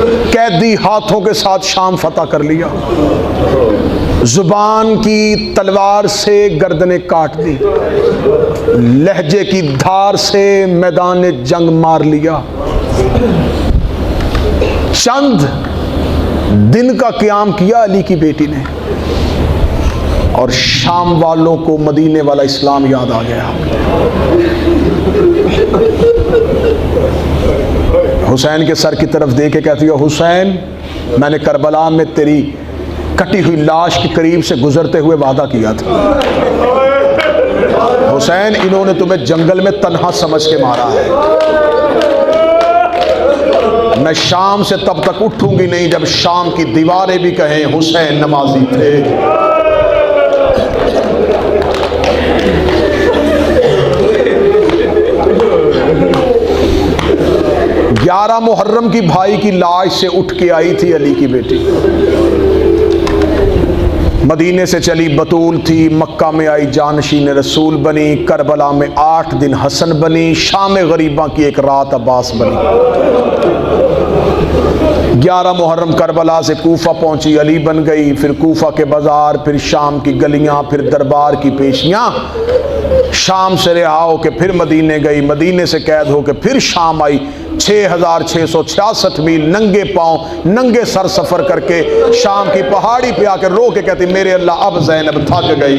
कैदी हाथों के साथ शाम फतह कर लिया, जुबान की तलवार से गर्दनें काट दी, लहजे की धार से मैदान जंग मार लिया। चंद दिन का क़याम किया अली की बेटी ने, और शाम वालों को मदीने वाला इस्लाम याद आ गया। हुसैन के सर की तरफ देख के कहती है, हुसैन, मैंने करबला में तेरी कटी हुई लाश के करीब से गुजरते हुए वादा किया था। हुसैन, इन्होंने तुम्हें जंगल में तन्हा समझ के मारा है। मैं शाम से तब तक उठूंगी नहीं जब शाम की दीवारें भी कहें हुसैन नमाजी थे। 11 मुहर्रम की भाई की लाश से उठ के आई थी अली की बेटी। मदीने से चली बतूल थी, मक्का में आई जानशीन रसूल बनी, करबला में 8 दिन हसन बनी, शाम गरीबा की एक रात अब्बास बनी। 11 मुहर्रम करबला से कूफा पहुंची, अली बन गई, फिर कूफा के बाजार, फिर शाम की गलियां, फिर दरबार की पेशियां। शाम से रिहा होके फिर मदीने गई, मदीने से कैद होके फिर शाम आई। 6666 मील नंगे पांव नंगे सर सफर करके शाम की पहाड़ी पे आकर रो के कहती, मेरे अल्लाह अब ज़ैनब थक गई,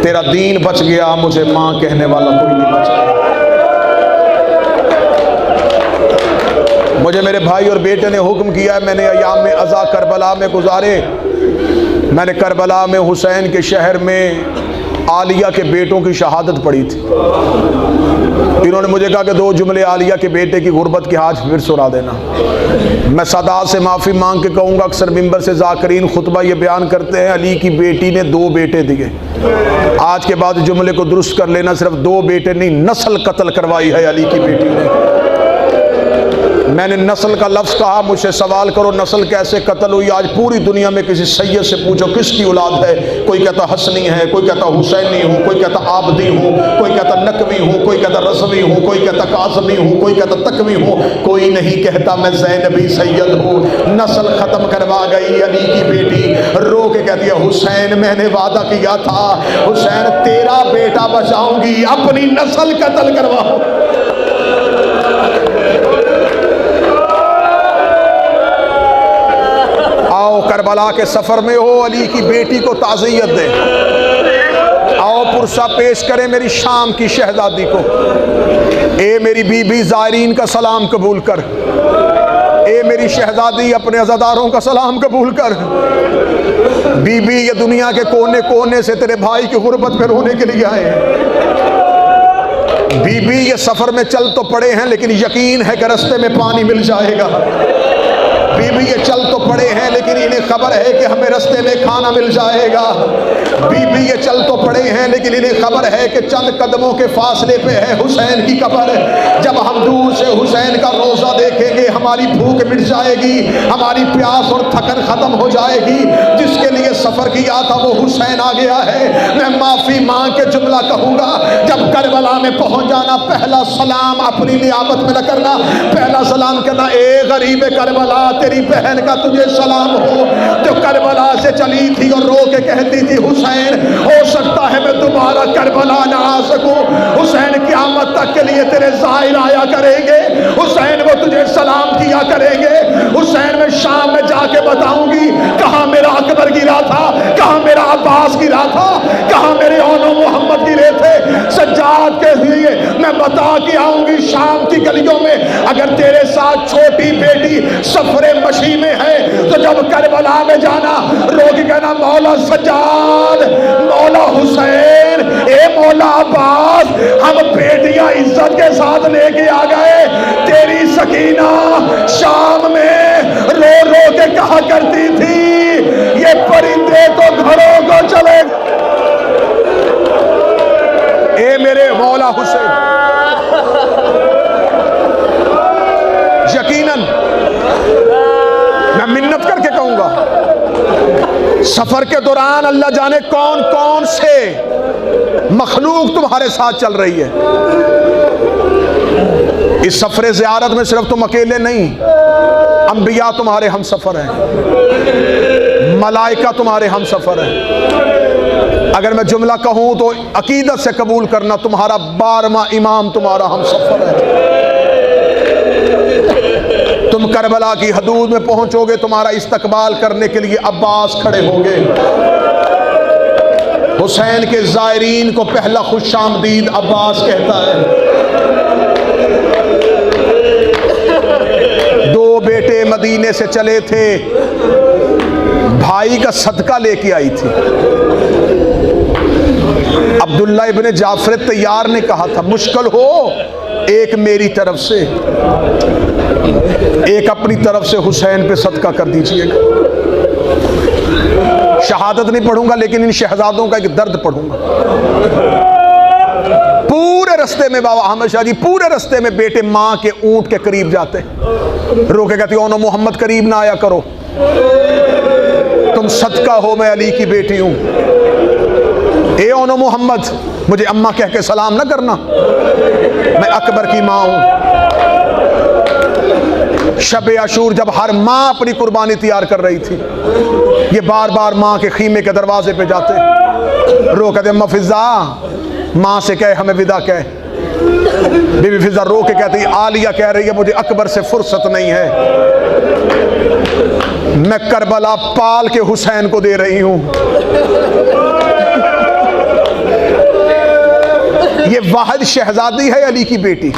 तेरा दीन बच गया, मुझे मां कहने वाला कोई नहीं बचा। मुझे मेरे भाई और बेटे ने हुक्म किया है, मैंने अयाम में अज़ा करबला में गुजारे। मैंने करबला में हुसैन के शहर में आलिया के बेटों की शहादत पढ़ी थी। इन्होंने मुझे कहा कि 2 जुमले आलिया के बेटे की गुर्बत की आज फिर सुना देना। मैं सादात से माफ़ी मांग के कहूँगा, अक्सर मिंबर से ज़ाकिरीन खुतबा ये बयान करते हैं अली की बेटी ने 2 बेटे दिए। आज के बाद जुमले को दुरुस्त कर लेना, सिर्फ 2 बेटे नहीं, नस्ल कत्ल करवाई है अली की बेटी ने। मैंने नस्ल का लफ्ज़ कहा, मुझसे सवाल करो नस्ल कैसे कत्ल हुई। आज पूरी दुनिया में किसी सैयद से पूछो किसकी औलाद है, कोई कहता हसनी है, कोई कहता हुसैनी हूँ, कोई कहता आबदी हूँ, कोई कहता नकवी हूँ, कोई कहता रसवी हूँ, कोई कहता काज़मी हूँ, कोई कहता तकवी हूँ, कोई नहीं कहता मैं ज़ैनबी सैयद हूँ। नस्ल ख़त्म करवा गई अली की बेटी, रो के कहती है, हुसैन मैंने वादा किया था, हुसैन तेरा बेटा बचाऊंगी, अपनी नस्ल कत्ल करवाओ। करबला के सफर में हो, अली की बेटी को ताज़ियत दे। आओ पुरसा पेश करें मेरी शाम की शहजादी को। ए मेरी बीबी ज़ायरीन का सलाम कबूल कर। ए मेरी शहजादी अपने अज़ादारों का सलाम कबूल कर। बीबी ये दुनिया के कोने कोने से तेरे भाई की गुर्बत पे रोने के लिए आए। बीबी ये सफर में चल तो पड़े हैं लेकिन यकीन है कि रास्ते में पानी मिल जाएगा। बीबी ये चल तो पड़े हैं लेकिन इन्हें खबर है कि हमें रास्ते में खाना मिल जाएगा। बीबी ये चल तो पड़े हैं लेकिन इन्हें खबर है कि चंद कदमों के फासले पे है हुसैन की कब्र। जब हम दूर से हुसैन का रोज़ा देखेंगे हमारी भूख मिट जाएगी, हमारी प्यास और थकन खत्म हो जाएगी। जिसके लिए सफर किया था वो हुसैन आ गया है। मैं माफी मांग के जुमला कहूंगा, जब करबला में पहुंच जाना, पहला सलाम अपनी नियामत में न करना, पहला सलाम करना, ए गरीब करबला तेरी बहन का तुझे सलाम हो, जो करबला से चली थी और रो के कहती थी हुसैन हो सकता है मैं दोबारा करबला ना आ सकूं। हुसैन क़यामत तक के लिए तेरे ज़ाहिर आया करेंगे, हुसैन वो तुझे सलाम किया करेंगे। हुसैन मैं शाम में जाके बताऊंगी कहाँ मेरा अकबर गिरा था, कहाँ मेरा अब्बास गिरा था, कहाँ मेरे ओनो मोहम्मद गिरे थे। सज्जाद के लिए मैं बता के आऊंगी शाम की गलियों में। अगर तेरे साथ छोटी बेटी सफरे मशी में है तो जब करबला में जाना रोक कहना, मौला सज्जाद, मौला हुसैन, ए मौला अब्बास, हम बेटियां इज्जत के साथ लेके आ गए। तेरी सकीना शाम में रो रो के कहा करती थी ये परिंदे तो घरों को चले। ए मेरे मौला हुसैन, यकीनन मैं मिन्नत करके कहूंगा सफर के दौरान अल्लाह जाने कौन कौन से मखलूक तुम्हारे साथ चल रही है। इस सफर ज़ियारत में सिर्फ तुम अकेले नहीं, अंबिया तुम्हारे हम सफ़र हैं, मलाइका तुम्हारे हम सफ़र हैं। अगर मैं जुमला कहूँ तो अकीदत से कबूल करना, तुम्हारा 12वां इमाम तुम्हारा हम सफ़र है। तुम करबला की हदूद में पहुँचोगे, तुम्हारा इस्तकबाल करने के लिए अब्बास खड़े होंगे। हुसैन के ज़ायरीन को पहला खुशामदीद अब्बास कहता है। 2 बेटे मदीने से चले थे, भाई का सदका लेके आई थी। अब्दुल्ला इब्ने जाफर तैयार ने कहा था, मुश्किल हो एक मेरी तरफ से, एक अपनी तरफ से हुसैन पे सदका कर दीजिएगा। शहादत नहीं पढ़ूंगा, लेकिन इन शहजादों का एक दर्द पढ़ूंगा। पूरे रास्ते में बाबा अहमद शाह जी, पूरे रास्ते में बेटे माँ के ऊंट के करीब जाते, रोके कहती ओनो मोहम्मद करीब ना आया करो, तुम सदका हो, मैं अली की बेटी हूं। ए ओनो मोहम्मद, मुझे अम्मा कह के सलाम ना करना, मैं अकबर की माँ हूं। शब आशूर जब हर माँ अपनी कुर्बानी तैयार कर रही थी, ये बार बार माँ के खीमे के दरवाजे पे जाते, रो कहते अम्मा फिजा, माँ से कहे हमें विदा कह। बीबी फिजा रो के कहती आलिया कह रही है मुझे अकबर से फुर्सत नहीं है, मैं करबला पाल के हुसैन को दे रही हूं। ये वाहिद शहजादी है अली की बेटी,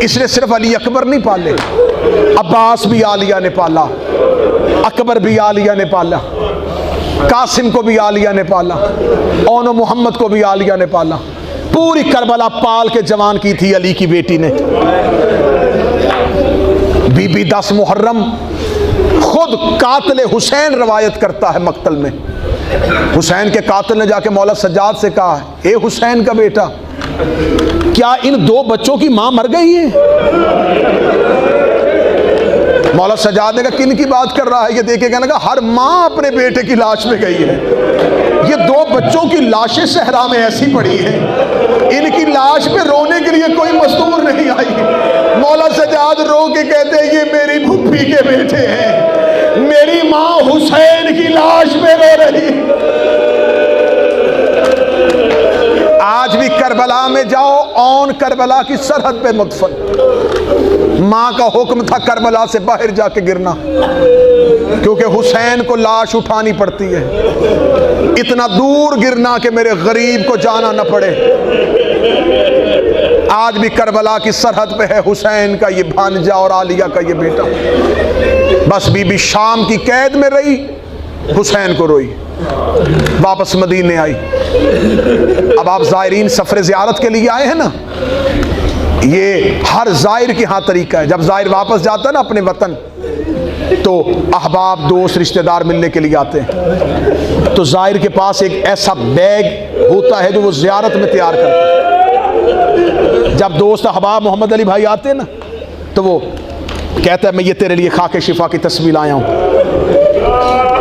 इसने सिर्फ अली अकबर नहीं पाले, अब्बास भी आलिया ने पाला, अकबर भी आलिया ने पाला, कासिम को भी आलिया ने पाला, ओनो मोहम्मद को भी आलिया ने पाला। पूरी करबला पाल के जवान की थी अली की बेटी ने। बीबी 10 मुहर्रम खुद कातिल हुसैन रवायत करता है मक्तल में। हुसैन के कातिल ने जाके मौला सज्जाद से कहा, ए हुसैन का बेटा, क्या इन 2 बच्चों की मां मर गई है? मौला सज्जाद ने कहा किन की बात कर रहा है? ये देखे कहने लगा हर मां अपने बेटे की लाश में गई है, ये 2 बच्चों की लाशें सहरा में ऐसी पड़ी हैं, इनकी लाश पे रोने के लिए कोई मजदूर नहीं आई। मौला सज्जाद रो के कहते ये मेरी भुप्पी के बेटे हैं, मेरी मां हुसैन की लाश पे रो रही। आज भी करबला में जाओ, औन करबला की सरहद पे मुदफन, मां का हुक्म था करबला से बाहर जाके गिरना, क्योंकि हुसैन को लाश उठानी पड़ती है, इतना दूर गिरना कि मेरे गरीब को जाना न पड़े। आज भी करबला की सरहद पे है हुसैन का ये भांजा और आलिया का ये बेटा। बस बीबी शाम की कैद में रही, हुसैन को रोई, वापस मदीने आई। अब आप ज़ायरीन सफर ज़ियारत के लिए आए हैं ना, ये हर ज़ायर के यहाँ तरीका है। जब ज़ायर वापस जाता है ना अपने वतन, तो अहबाब दोस्त रिश्तेदार मिलने के लिए आते हैं, तो ज़ायर के पास एक ऐसा बैग होता है जो वो ज़ियारत में तैयार करता है। जब दोस्त अहबाब मोहम्मद अली भाई आते हैं ना, तो वो कहता है मैं ये तेरे लिए खाके शिफा की तस्वीर लाया हूँ,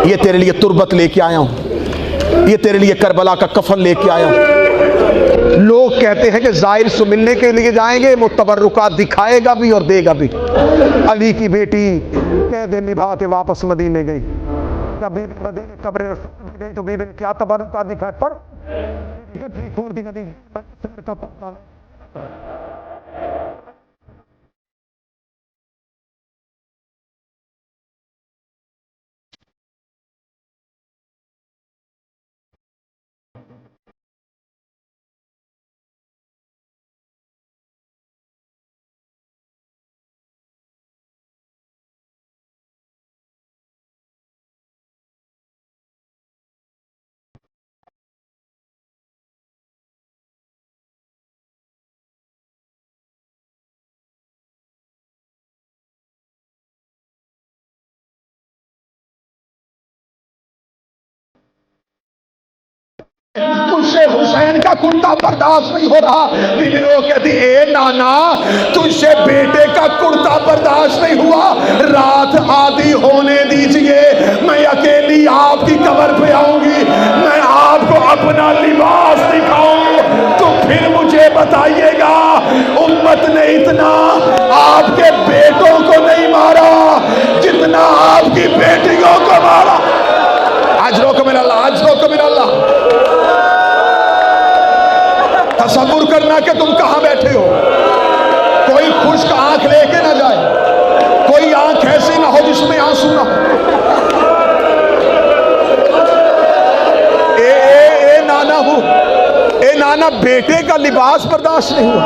ये तेरे लिए तुरबत लेके आया हूँ, ये तेरे लिए करबला का कफन लेके आया हूँ। लोग कहते हैं कि ज़ाहिर से मिलने के लिए जाएंगे, वो तबर्रुकात दिखाएगा भी और देगा भी। अली की बेटी कैद निभा के वापस मदीने गई, कभी मदीने कब्र गई तो बीबी क्या तबर्रुकात दिखाए पर तुझसे हुसैन का कुर्ता बर्दाश्त नहीं हो रहा। बीबी रो कहती ए नाना, तुझसे बेटे का कुर्ता बर्दाश्त नहीं हुआ, रात आधी होने दीजिए, मैं अकेली आपकी कब्र पे आऊंगी, मैं आपको अपना लिबास दिखाऊं तो फिर मुझे बताइएगा उम्मत ने इतना ना कि तुम कहां बैठे हो। कोई खुश्क आंख लेके ना जाए, कोई आंख ऐसी ना हो जिसमें आंसू ना हो। ए नाना हूं, ए नाना, बेटे का लिबास बर्दाश्त नहीं हुआ।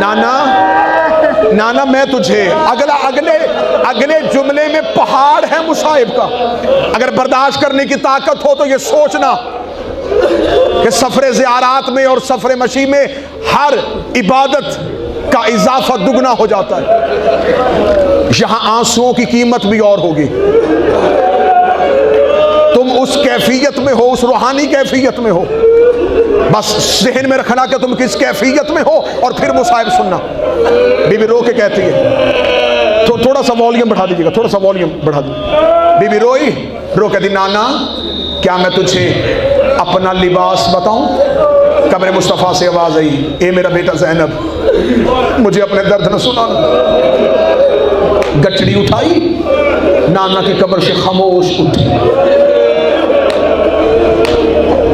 नाना नाना, मैं तुझे अगले जुमले में पहाड़ है मुसाइब का। अगर बर्दाश्त करने की ताकत हो तो ये सोचना कि सफरे ज़ियारात में और सफरे मशी में हर इबादत का इजाफा दुगना हो जाता है। यहां आंसुओं की कीमत भी और होगी। तुम उस कैफियत में हो, उस रूहानी कैफियत में हो। बस ज़हन में रखना कि तुम किस कैफियत में हो और फिर मुसाइब सुनना। बीबी रो के कहती है, तो थोड़ा सा वॉल्यूम बढ़ा दीजिएगा, थोड़ा सा वॉल्यूम बढ़ा दीजिए। बीबी रोई, रो कहती, नाना क्या मैं तुझे अपना लिबास बताऊं? कब्र मुस्तफ़ा से आवाज आई, ए मेरा बेटा ज़ैनब, मुझे अपने दर्द न सुनाना। गठड़ी उठाई, नाना की कब्र से खामोश उठी,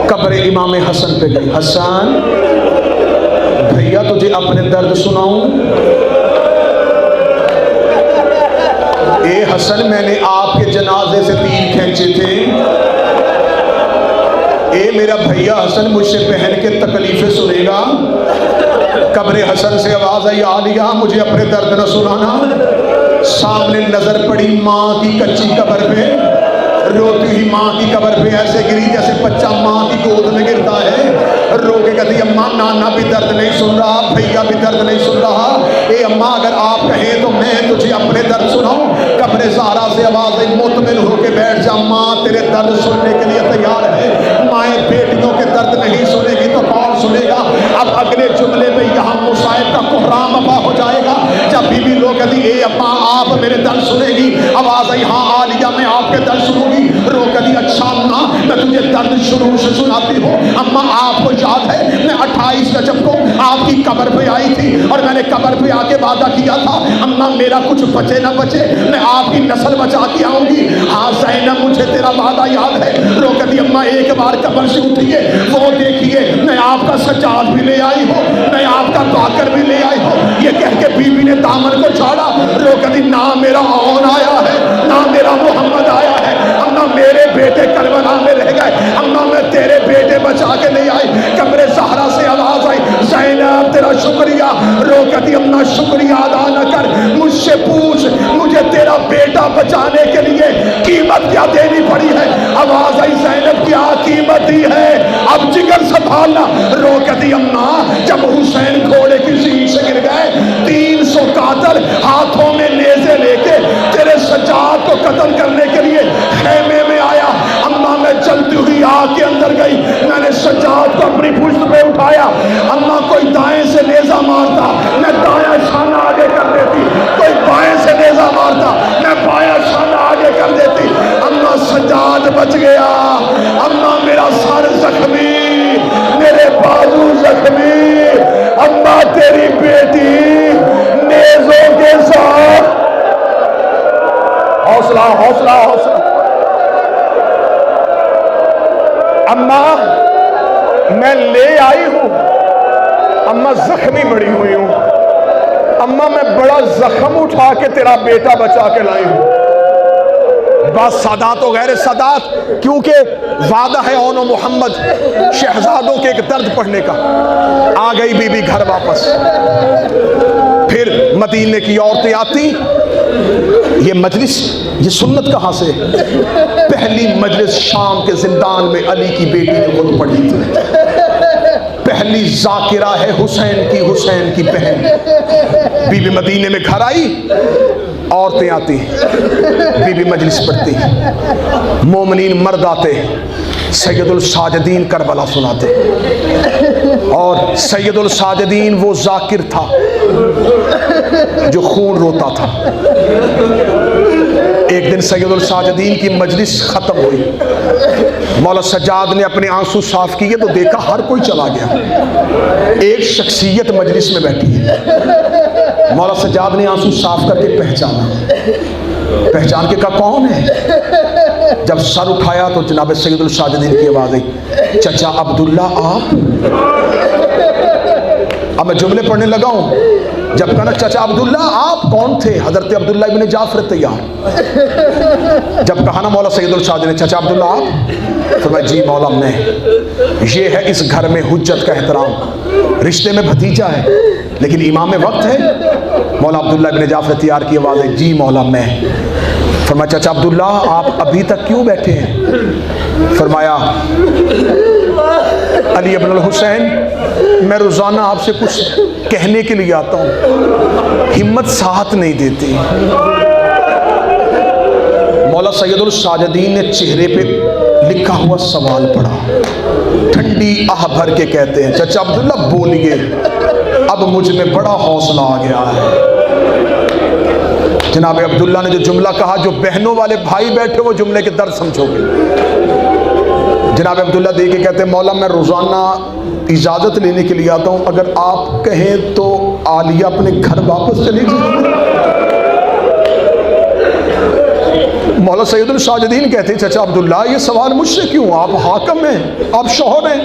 कब्र इमाम हसन पे गई। हसन भैया तुझे अपने दर्द सुनाऊं? ए हसन, मैंने आपके जनाजे से तीर खींचे थे। ए मेरा भैया हसन, मुझसे पहन के तकलीफें सुनेगा? कब्र हसन से आवाज आई, आलिया मुझे अपने दर्द न सुनाना। सामने नजर पड़ी माँ की कच्ची कब्र पे, रोती हुई माँ की कब्र पे ऐसे गिरी जैसे बच्चा माँ की गोद में गिरता है। रो के कहती, अम्मा नाना भी दर्द नहीं सुन रहा, भैया भी दर्द नहीं सुन रहा। ए अम्मा, अगर आप कहें तो मैं तुझे अपने दर्द सुनाऊं? कब्र ज़हरा से आवाज आई, मुतमिन होके बैठ जा, माँ तेरे दर्द सुनने के लिए तैयार है। माएँ बेटियों के दर्द नहीं सुनेगी तो कौन सुनेगा? अब अगले जुमले में यहाँ मुसाइब का कोहराम वफा हो जाएगा। जब बीबी रो कहती, ए अम्मा आप मेरे दर्द सुनेगी? आवाज आई, हाँ आलिया मैं आपके दर्द सुनूंगी। रो कहती, अच्छा अम्मा मैं तुझे दर्द शुरू से सुनाती हूँ। अम्मा आपको याद है मैं 28 रजब को आपकी कब्र पे आई थी और मैंने कब्र पे आके वादा किया था, अम्मा मेरा कुछ बचे ना बचे मैं आपकी नस्ल बचा के आऊंगी। हाँ ज़ैनब मुझे तेरा वादा याद है। रो कहती, अम्मा एक बार कब्र से उठिए, वो देखिए मैं आपका सज्जाद भी ले आई हूँ, मैं आपका बाकर भी ले आई हूँ। ये कह के बीवी ने दामन को छाड़ा। रो कहती, ना मेरा औन आया है, ना मेरा मोहम्मद आया है। अम्मा मेरे बेटे करबला में रह गए, अम्मा मैं तेरे बेटे बचा के ले आई। कब्र ज़हरा से आवाज आई, ज़ैनब तेरा शुक्रिया। रो कहती, अम्मा शुक्रिया अदा न कर, मुझसे पूछ मुझे तेरा बेटा बचाने के लिए कीमत क्या देनी पड़ी है। आवाज आई, ज़ैनब क्या कीमत दी है, अब जिगर संभालना। रो कहती, अम्मा जब हुसैन घोड़े की सीट से गिर गए, 300 कातिल हाथों में नेज़े लेके तेरे सज्जाद को कत्ल करने के लिए खेमे में आया। अम्मा मैं चलती हुई आग के अंदर गई, मैंने सज्जाद को अपनी पुश्त पे उठाया। अम्मा कोई दाएं से नेज़ा मारता, मैं दायां शाना आगे कर देती, कोई बाएं से नेज़ा मारता, मैं बायां शाना आगे कर देती। अम्मा सज्जाद बच गया। अम्मा मेरा सर जख्मी, मेरे बाजू जख्मी। अम्मा तेरी बेटी नेज़ों के साथ, हौसला हौसला हौसला। अम्मा मैं ले आई हूं, अम्मा जख्मी बड़ी हुई हूं, अम्मा मैं बड़ा जख्म उठा के तेरा बेटा बचा के लाई हूं। बस सादात हो गैर सादात, क्योंकि वादा है ओनो मोहम्मद शहजादों के एक दर्द पढ़ने का। आ गई बीबी घर वापस। फिर मदीने की औरतें आती, ये मजलिस, ये सुन्नत कहाँ से? पहली मजलिस शाम के जिंदान में अली की बेटी ने खुद पढ़ी थी। पहली जाकिरा है हुसैन की बहन। बीबी मदीने में घर आई, औरतें आती, बीबी मजलिस पढ़ती, मोमिनीन मर्द आते, सैयदुल साजिदीन करबला सुनाते। और सैयदुल साजिदीन वो जाकिर था जो खून रोता था। एक दिन सैयदुल साजिदीन की मजलिस खत्म हुई, मौला सज्जाद ने अपने आंसू साफ किए तो देखा हर कोई चला गया, एक शख्सियत मजलिस में बैठी है। मौला सज्जाद ने आंसू साफ करके पहचान के कहा, कौन है? जब सर उठाया तो जनाब सैयदुल साजिदीन की आवाज़ आई, चचा अब्दुल्ला आप? अब मैं जुमले पढ़ने लगा हूँ। जब कहा चचा अब्दुल्ला आप, कौन थे? हजरत अब्दुल्ला इब्न जाफर तैयार। जब कहा ना मौला सैयदुल साजिद ने चचा अब्दुल्ला आप, तो मैं जी मौला मैं। ये है इस घर में हुज्जत का एहतराम। रिश्ते में भतीजा है लेकिन इमाम वक्त है। मौला अब्दुल्ला इब्न जाफर तैयार की आवाज़ है, जी मौला मैं। फरमाया चाचा अब्दुल्ला आप अभी तक क्यों बैठे हैं? फरमाया अली इब्न हुसैन, मैं रोज़ाना आपसे कुछ कहने के लिए आता हूँ, हिम्मत साथ नहीं देती। मौला सैयदुल साजिदीन ने चेहरे पे लिखा हुआ सवाल पढ़ा, ठंडी आह भर के कहते हैं चाचा अब्दुल्ला बोलिए, अब मुझ में बड़ा हौसला आ गया है। जनाब अब्दुल्ला ने जो जुमला कहा, जो बहनों वाले भाई बैठे वो जुमले के दर्द समझोगे। जनाब अब्दुल्ला दे के कहते हैं मौला मैं रोज़ाना इजाज़त लेने के लिए आता हूँ, अगर आप कहें तो आलिया अपने घर वापस चली जाए। मौला सैयदुल साजिदीन कहते हैं चाचा अब्दुल्ला ये सवाल मुझसे क्यों? आप हाकम हैं, आप शौहर हैं,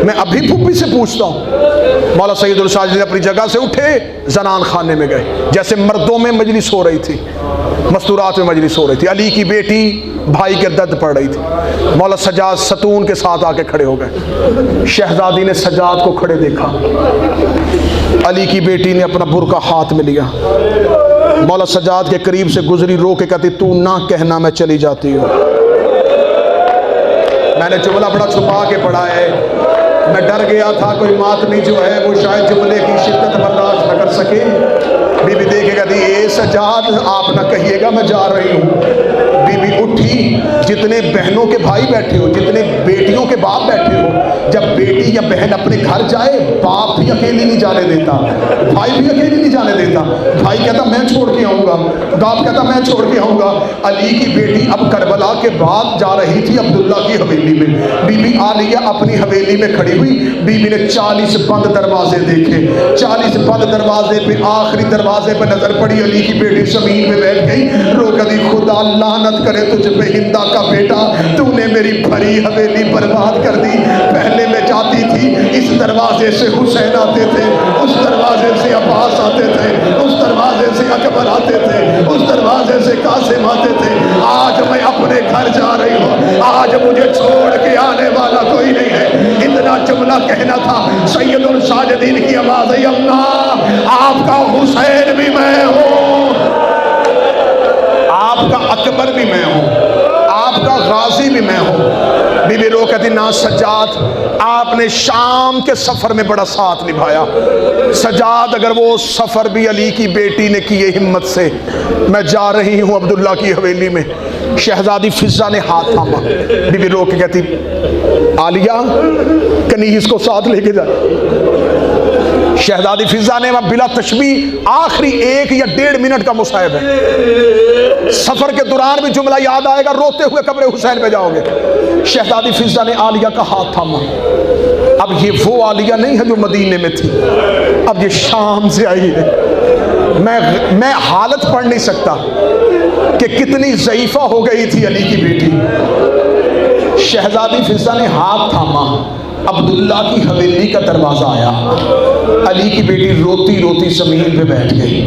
मैं अभी फूफी से पूछता हूँ। मौला सैयदुल साजिदीन अपनी जगह से उठे, जनान खाने में गए। जैसे मर्दों में मजलिस हो रही थी, मस्तूरात में मजलिस हो रही थी। अली की बेटी भाई के दर्द पड़ रही थी। मौला सजाद सतून के साथ आके खड़े हो गए। शहजादी ने सजाद को खड़े देखा। अली की बेटी ने अपना बुर्का हाथ में लिया, मौला सजाद के करीब से गुजरी, रो के कहती तू ना कहना मैं चली जाती हूँ। मैंने जुमला बड़ा छुपा के पढ़ा है, मैं डर गया था कोई मातमी जो है वो शायद जुमले की शिद्दत बर्दाश्त न कर सके। बीबी देखे कहती ए सजाद आप ना कहिएगा मैं जा रही हूँ। बीबी उठी, जितने बहनों के भाई बैठे हो, जितने बेटियों के बाप बैठे हो, जब बेटी या बहन अपने घर जाए बाप भी अकेली नहीं जाने देता, भाई भी अकेली नहीं जाने देता। भाई कहता मैं छोड़ के आऊँगा, बाप कहता मैं छोड़ के आऊँगा। अली की बेटी अब करबला के बाद जा रही थी अब्दुल्ला की हवेली में। बीबी आलिया अपनी हवेली में खड़ी हुई। बीबी ने 40 बंद दरवाजे देखे, 40 बंद दरवाजे पे आखिरी दरवाजे पे नजर पड़ी। अली की बेटी जमीन में बैठ गई, रो कदी खुदा लानत करे तुझ पे हिंदा का बेटा, तूने मेरी भरी हवेली बर्बाद कर दी। पहले मैं जाती थी इस दरवाजे से हुसैन आते थे, उस दरवाजे से अब्बास आते थे, उस दरवाजे से अकबर आते थे, उस दरवाजे से कासिम आते थे। आज मैं अपने घर जा रही हूँ, आज मुझे छोड़ के आने वाला कोई नहीं है। इतना जुमला कहना था। सैयदुल साजिदीन की आवाज़ आई, अल्लाह आपका हुसैन भी मैं हूँ, आपका अकबर भी मैं हूँ, आपका गाजी भी मैं हूँ। बीबी रो कहती ना सज्जाद, आपने शाम के सफर में बड़ा साथ निभाया। सज्जाद अगर वो सफर भी अली की बेटी ने किए हिम्मत से। मैं जा रही हूँ अब्दुल्ला की हवेली में। शहजादी फिजा ने हाथ थामा। बीबी रो के कहती आलिया कनीज को साथ लेके जा। शहजादी फिजा ने बिला तशबी आखिरी 1 या 1.5 मिनट का मुसाहिब है। सफर के दौरान भी जुमला याद आएगा, रोते हुए कब्र हुसैन पे जाओगे। शहजादी फिजा ने आलिया का हाथ थामा। अब ये वो आलिया नहीं है जो मदीने में थी, अब ये शाम से आई है। मैं हालत पढ़ नहीं सकता कि कितनी ज़ईफ़ा हो गई थी अली की बेटी। शहजादी फिजा ने हाथ थामा, अब्दुल्ला की हवेली का दरवाज़ा आया। अली की बेटी रोती रोती ज़मीन पे बैठ गई।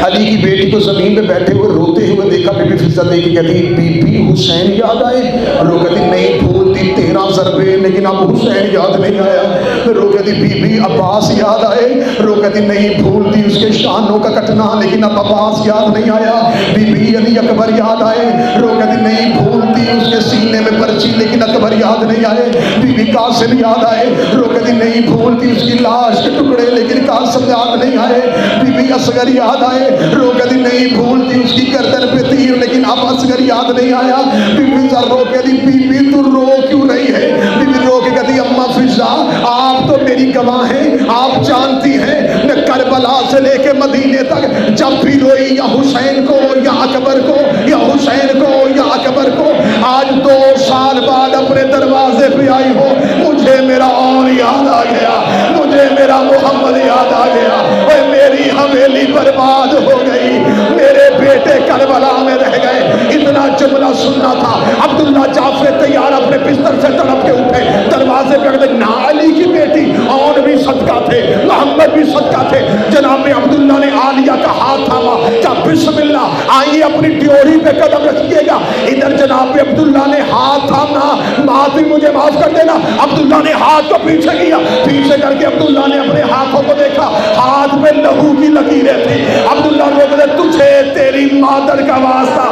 अली की बेटी को ज़मीन पे बैठे हुए रोते हुए देखा। बीबी फिजा देखी कहती बीबी हुसैन याद आए? रो कहती नहीं भूलती 13 ज़रबे, लेकिन अब हुसैन याद नहीं आया। रो कहती बीबी अब्बास याद आए? रो कहती नहीं भूलती उसके शानों का कटना, लेकिन अब अब्बास याद नहीं आया। बीबी अली अकबर याद आए? रो कहती नहीं भूलती उसके सीने में पर्ची, लेकिन अकबर याद नहीं आए। बीबी कासिम याद आए? रो कहती नहीं भूलती उसकी लाश के टुकड़े, लेकिन कासिम याद नहीं आए। बीबी असगर याद आए? रो कहती नहीं भूलती उसकी गर्दन पे तीर, लेकिन अब असगर याद नहीं आया। बीबी रो कहती बीबी तू रो क्यों रही है? बीबी रो के कहती अम्मा फिजा आप तो मेरी गवाह हैं, आप जानती हैं मैं करबला से लेके मदीने तक जब भी रोई या हुसैन को या अकबर को, या हुसैन को या अकबर को। आज 2 साल बाद अपने दरवाजे पे आई हो, मुझे मेरा और याद आ गया, मुझे मेरा मोहम्मद याद आ गया। और मेरी हवेली बर्बाद हो गई, मेरे बेटे करबला में रह गए। इतना जुमला सुनना था। अब्दुल्ला जाफर तैयार अपने बिस्तर से तड़प के उठे, दरवाजे पे अगले ना अली की बेटी और भी सदका थे, मोहम्मद भी सदका थे। जनाब अब्दुल्ला ने आलिया का हाथ थामा, क्या बिस्मिल्लाह, आइए अपनी ड्योढ़ी पे कदम रखिएगा। इधर जनाब अब्दुल्ला ने हाथ थामा, माफी मुझे माफ कर देना। अब्दुल्ला ने हाथ को पीछे किया, पीछे करके अब्दुल्ला ने अपने हाथों को देखा, हाथ में लहू की लकीरें थी। अब्दुल्ला ने बोले तुझे तेरी मादर का वास्ता,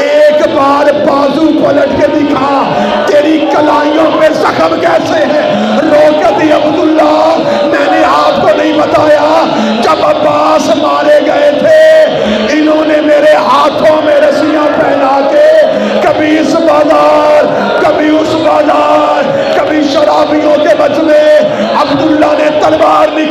एक बार बाजू पलट के दिखा, तेरी कलाइयों पे जख्म कैसे है। रोक दी अब्दुल्ला, मैंने आपको नहीं बताया जब अब्बास मारे गए थे इन्होंने मेरे हाथों में रस्सियां पहना के कभी इस बाजार कभी उस बाजार, कभी शराबियों के बदले अब्दुल्ला ने तलवार निकाली।